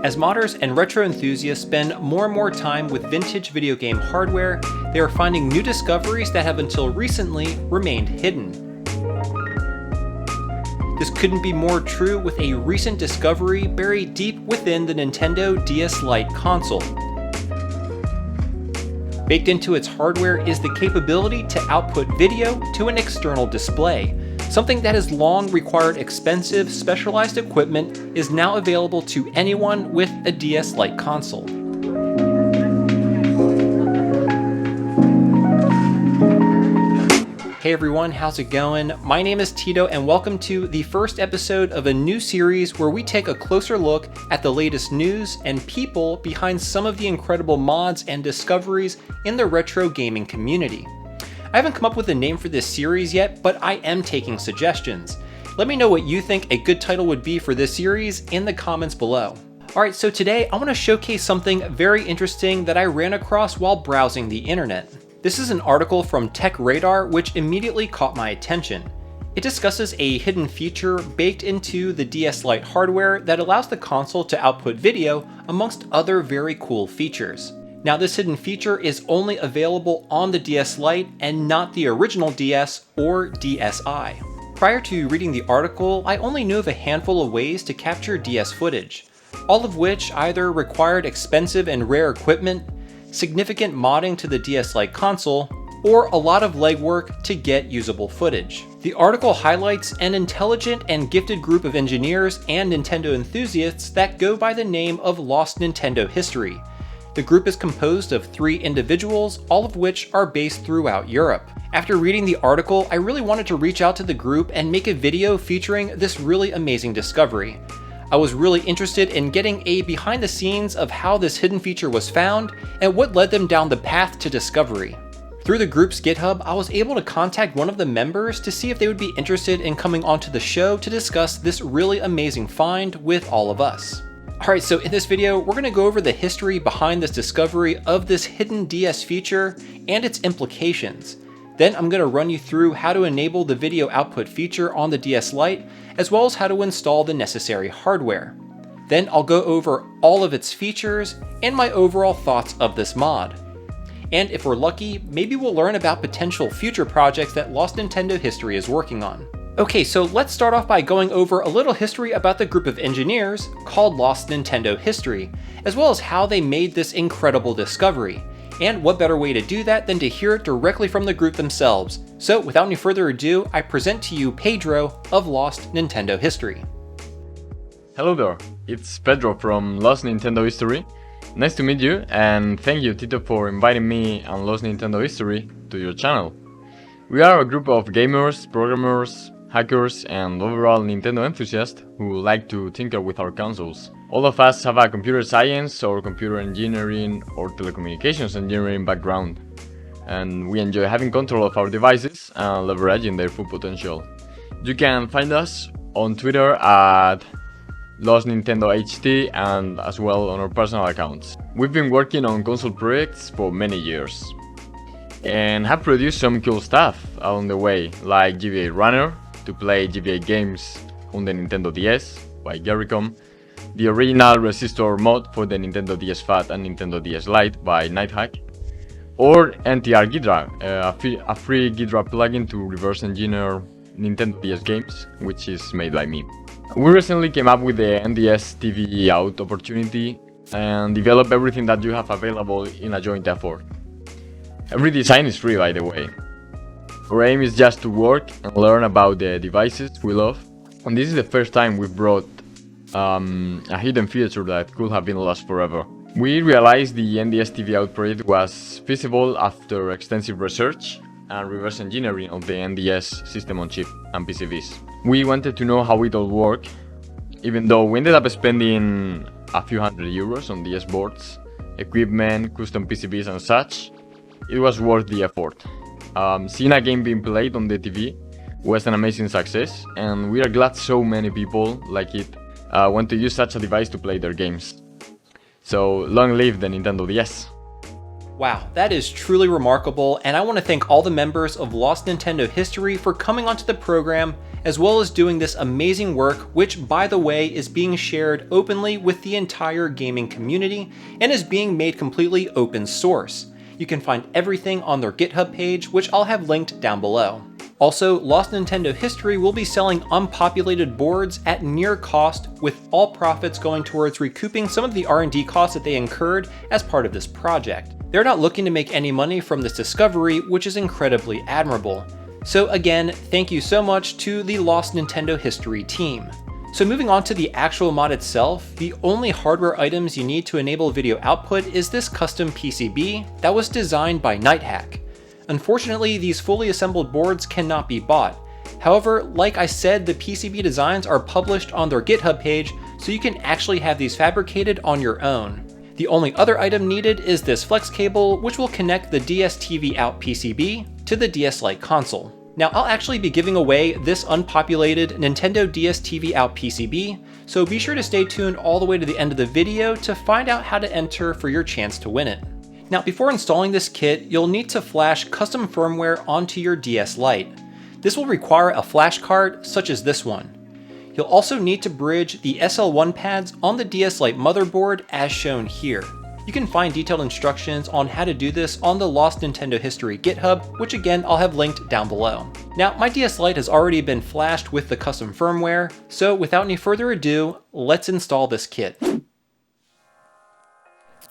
As modders and retro enthusiasts spend more and more time with vintage video game hardware, they are finding new discoveries that have until recently remained hidden. This couldn't be more true with a recent discovery buried deep within the Nintendo DS Lite console. Baked into its hardware is the capability to output video to an external display. Something that has long required expensive, specialized equipment is now available to anyone with a DS Lite console. Hey everyone, how's it going? My name is Tito and welcome to the first episode of a new series where we take a closer look at the latest news and people behind some of the incredible mods and discoveries in the retro gaming community. I haven't come up with a name for this series yet, but I am taking suggestions. Let me know what you think a good title would be for this series in the comments below. Alright, so today I want to showcase something very interesting that I ran across while browsing the internet. This is an article from Tech Radar which immediately caught my attention. It discusses a hidden feature baked into the DS Lite hardware that allows the console to output video amongst other very cool features. Now this hidden feature is only available on the DS Lite and not the original DS or DSi. Prior to reading the article, I only knew of a handful of ways to capture DS footage, all of which either required expensive and rare equipment, significant modding to the DS Lite console, or a lot of legwork to get usable footage. The article highlights an intelligent and gifted group of engineers and Nintendo enthusiasts that go by the name of Lost Nintendo History. The group is composed of 3 individuals, all of which are based throughout Europe. After reading the article, I really wanted to reach out to the group and make a video featuring this really amazing discovery. I was really interested in getting a behind the scenes of how this hidden feature was found and what led them down the path to discovery. Through the group's GitHub, I was able to contact one of the members to see if they would be interested in coming onto the show to discuss this really amazing find with all of us. Alright, so in this video, we're going to go over the history behind this discovery of this hidden DS feature and its implications. Then I'm going to run you through how to enable the video output feature on the DS Lite, as well as how to install the necessary hardware. Then I'll go over all of its features and my overall thoughts of this mod. And if we're lucky, maybe we'll learn about potential future projects that Lost Nintendo History is working on. Okay, so let's start off by going over a little history about the group of engineers called Lost Nintendo History, as well as how they made this incredible discovery. And what better way to do that than to hear it directly from the group themselves. So without any further ado, I present to you Pedro of Lost Nintendo History. Hello there, it's Pedro from Lost Nintendo History. Nice to meet you, and thank you Tito for inviting me and Lost Nintendo History to your channel. We are a group of gamers, programmers, hackers and overall Nintendo enthusiasts who like to tinker with our consoles. All of us have a computer science or computer engineering or telecommunications engineering background, and we enjoy having control of our devices and leveraging their full potential. You can find us on Twitter at LostNintendoHT and as well on our personal accounts. We've been working on console projects for many years and have produced some cool stuff along the way, like GBA Runner to play GBA games on the Nintendo DS by Garrycom, the original Resistor mod for the Nintendo DS Fat and Nintendo DS Lite by Nighthawk, or NTR Ghidra, a free Ghidra plugin to reverse engineer Nintendo DS games, which is made by me. We recently came up with the NDS-TV-OUT opportunity and developed everything that you have available in a joint effort. Every design is free, by the way. Our aim is just to work and learn about the devices we love, and this is the first time we've brought a hidden feature that could have been lost forever. We realized the NDS-TV-OUT project was feasible after extensive research and reverse engineering of the NDS system on chip and PCBs. We wanted to know how it all worked, even though we ended up spending a few €100 on DS boards, equipment, custom PCBs and such. It was worth the effort. Seeing a game being played on the TV was an amazing success, and we are glad so many people like it want to use such a device to play their games. So long live the Nintendo DS! Wow, that is truly remarkable, and I want to thank all the members of Lost Nintendo History for coming onto the program, as well as doing this amazing work, which, by the way, is being shared openly with the entire gaming community and is being made completely open source. You can find everything on their GitHub page, which I'll have linked down below. Also, Lost Nintendo History will be selling unpopulated boards at near cost, with all profits going towards recouping some of the R&D costs that they incurred as part of this project. They're not looking to make any money from this discovery, which is incredibly admirable. So again, thank you so much to the Lost Nintendo History team. So moving on to the actual mod itself, the only hardware items you need to enable video output is this custom PCB that was designed by NightHack. Unfortunately, these fully assembled boards cannot be bought. However, like I said, the PCB designs are published on their GitHub page, so you can actually have these fabricated on your own. The only other item needed is this flex cable, which will connect the DS-TV-OUT PCB to the DS Lite console. Now, I'll actually be giving away this unpopulated Nintendo DS-TV-OUT PCB, so be sure to stay tuned all the way to the end of the video to find out how to enter for your chance to win it. Now, before installing this kit, you'll need to flash custom firmware onto your DS Lite. This will require a flash card such as this one. You'll also need to bridge the SL1 pads on the DS Lite motherboard as shown here. You can find detailed instructions on how to do this on the Lost Nintendo History GitHub, which again I'll have linked down below. Now, my DS Lite has already been flashed with the custom firmware, so without any further ado, let's install this kit.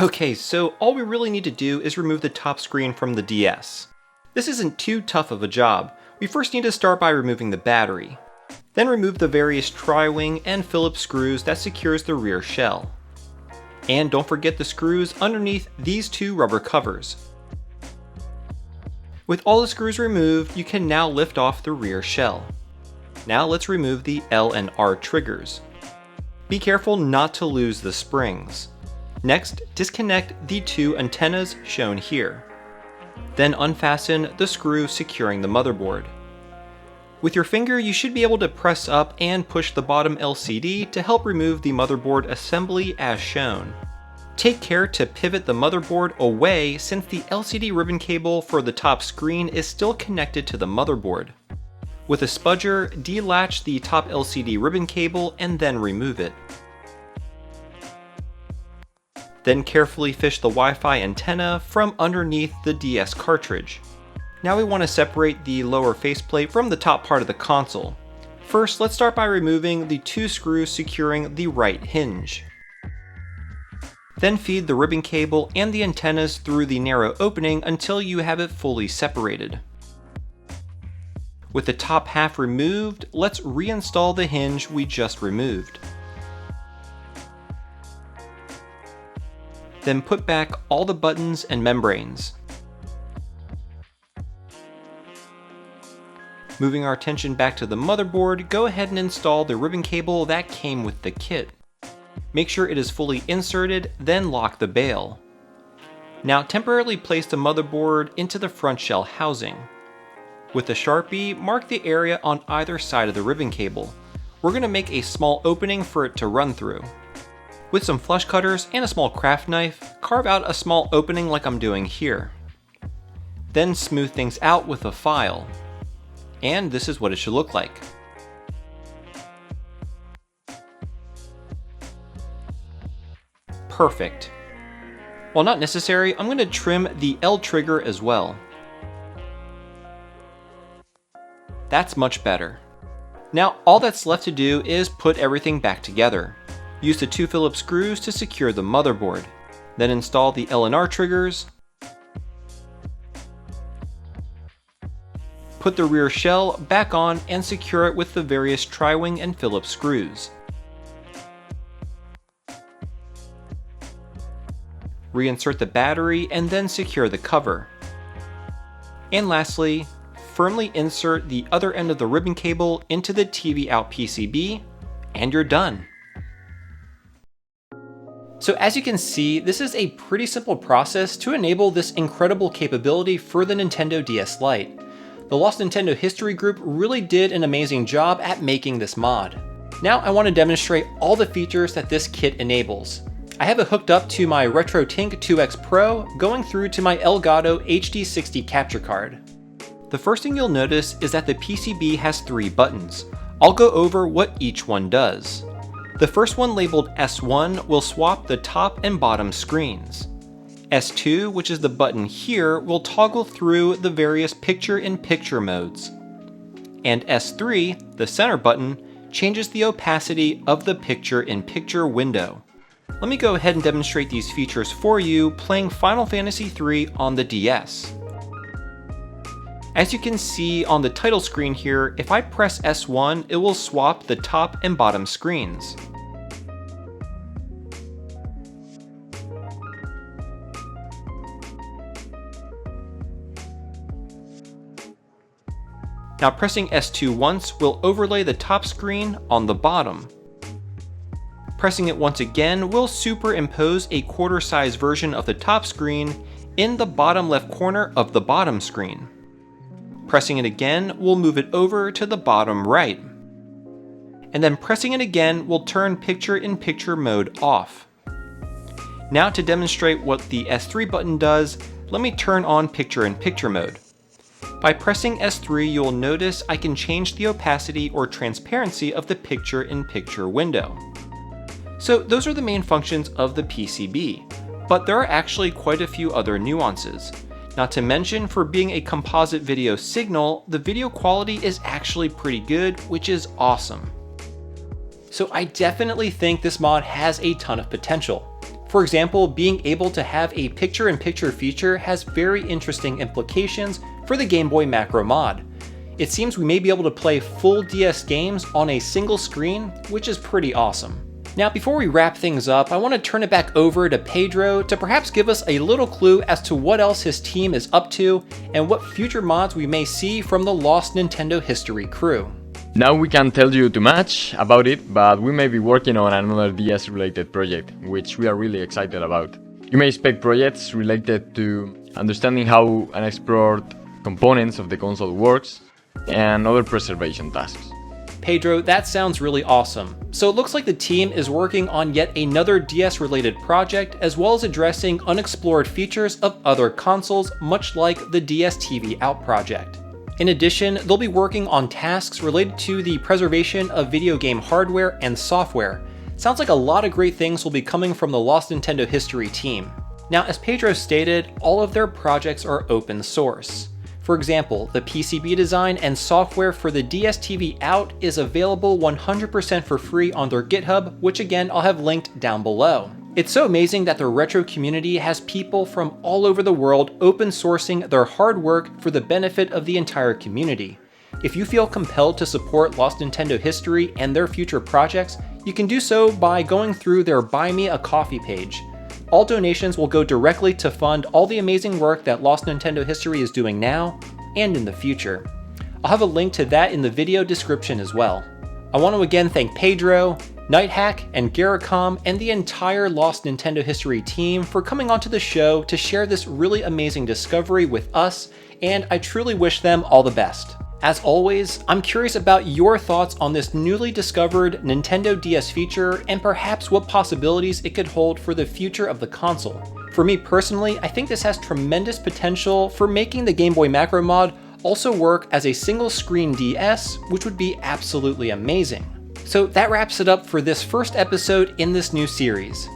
Okay, so all we really need to do is remove the top screen from the DS. This isn't too tough of a job. We first need to start by removing the battery. Then remove the various tri-wing and Phillips screws that secures the rear shell. And don't forget the screws underneath these two rubber covers. With all the screws removed, you can now lift off the rear shell. Now let's remove the L and R triggers. Be careful not to lose the springs. Next, disconnect the two antennas shown here. Then unfasten the screw securing the motherboard. With your finger, you should be able to press up and push the bottom LCD to help remove the motherboard assembly as shown. Take care to pivot the motherboard away since the LCD ribbon cable for the top screen is still connected to the motherboard. With a spudger, delatch the top LCD ribbon cable and then remove it. Then carefully fish the Wi-Fi antenna from underneath the DS cartridge. Now we want to separate the lower faceplate from the top part of the console. First, let's start by removing the two screws securing the right hinge. Then feed the ribbon cable and the antennas through the narrow opening until you have it fully separated. With the top half removed, let's reinstall the hinge we just removed. Then put back all the buttons and membranes. Moving our attention back to the motherboard, go ahead and install the ribbon cable that came with the kit. Make sure it is fully inserted, then lock the bail. Now temporarily place the motherboard into the front shell housing. With a Sharpie, mark the area on either side of the ribbon cable. We're going to make a small opening for it to run through. With some flush cutters and a small craft knife, carve out a small opening like I'm doing here. Then smooth things out with a file. And this is what it should look like. Perfect. While not necessary, I'm going to trim the L trigger as well. That's much better. Now all that's left to do is put everything back together. Use the two Phillips screws to secure the motherboard. Then install the L and R triggers. Put the rear shell back on and secure it with the various tri-wing and Phillips screws. Reinsert the battery and then secure the cover. And lastly, firmly insert the other end of the ribbon cable into the TV-OUT PCB, and you're done. So as you can see, this is a pretty simple process to enable this incredible capability for the Nintendo DS Lite. The Lost Nintendo History group really did an amazing job at making this mod. Now I want to demonstrate all the features that this kit enables. I have it hooked up to my RetroTink 2X Pro going through to my Elgato HD60 capture card. The first thing you'll notice is that the PCB has 3 buttons. I'll go over what each one does. The first one, labeled S1, will swap the top and bottom screens. S2, which is the button here, will toggle through the various picture-in-picture modes. And S3, the center button, changes the opacity of the picture-in-picture window. Let me go ahead and demonstrate these features for you playing Final Fantasy III on the DS. As you can see on the title screen here, if I press S1, it will swap the top and bottom screens. Now pressing S2 once will overlay the top screen on the bottom. Pressing it once again will superimpose a quarter-size version of the top screen in the bottom left corner of the bottom screen. Pressing it again will move it over to the bottom right. And then pressing it again will turn picture-in-picture mode off. Now to demonstrate what the S3 button does, let me turn on picture-in-picture mode. By pressing S3, you'll notice I can change the opacity or transparency of the picture-in-picture window. So those are the main functions of the PCB, but there are actually quite a few other nuances. Not to mention, for being a composite video signal, the video quality is actually pretty good, which is awesome. So I definitely think this mod has a ton of potential. For example, being able to have a picture-in-picture feature has very interesting implications for the Game Boy Macro mod. It seems we may be able to play full DS games on a single screen, which is pretty awesome. Now, before we wrap things up, I want to turn it back over to Pedro to perhaps give us a little clue as to what else his team is up to and what future mods we may see from the Lost Nintendo History crew. Now we can't tell you too much about it, but we may be working on another DS related project, which we are really excited about. You may expect projects related to understanding how unexplored components of the console works and other preservation tasks. Pedro, that sounds really awesome. So it looks like the team is working on yet another DS related project, as well as addressing unexplored features of other consoles, much like the NDS-TV-OUT project. In addition, they'll be working on tasks related to the preservation of video game hardware and software. Sounds like a lot of great things will be coming from the Lost Nintendo History team. Now, as Pedro stated, all of their projects are open source. For example, the PCB design and software for the NDS-TV-OUT is available 100% for free on their GitHub, which again I'll have linked down below. It's so amazing that the retro community has people from all over the world open sourcing their hard work for the benefit of the entire community. If you feel compelled to support Lost Nintendo History and their future projects, you can do so by going through their Buy Me a Coffee page. All donations will go directly to fund all the amazing work that Lost Nintendo History is doing now and in the future. I'll have a link to that in the video description as well. I want to again thank Pedro, Nighthack, and Garricom, and the entire Lost Nintendo History team for coming onto the show to share this really amazing discovery with us, and I truly wish them all the best. As always, I'm curious about your thoughts on this newly discovered Nintendo DS feature and perhaps what possibilities it could hold for the future of the console. For me personally, I think this has tremendous potential for making the Game Boy Macro mod also work as a single screen DS, which would be absolutely amazing. So that wraps it up for this first episode in this new series.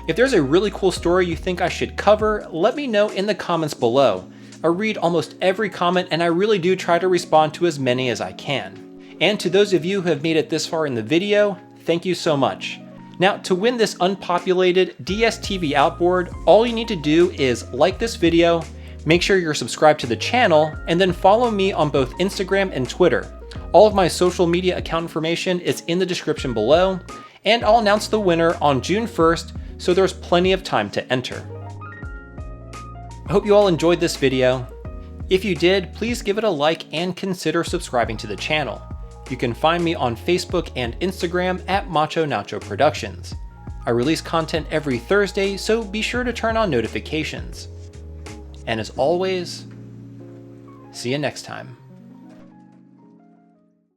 If there's a really cool story you think I should cover, let me know in the comments below. I read almost every comment and I really do try to respond to as many as I can. And to those of you who have made it this far in the video, thank you so much. Now, to win this unpopulated DS-TV-OUT board, all you need to do is like this video, make sure you're subscribed to the channel, and then follow me on both Instagram and Twitter. All of my social media account information is in the description below, and I'll announce the winner on June 1st, so there's plenty of time to enter. I hope you all enjoyed this video. If you did, please give it a like and consider subscribing to the channel. You can find me on Facebook and Instagram at Macho Nacho Productions. I release content every Thursday, so be sure to turn on notifications. And as always, see you next time.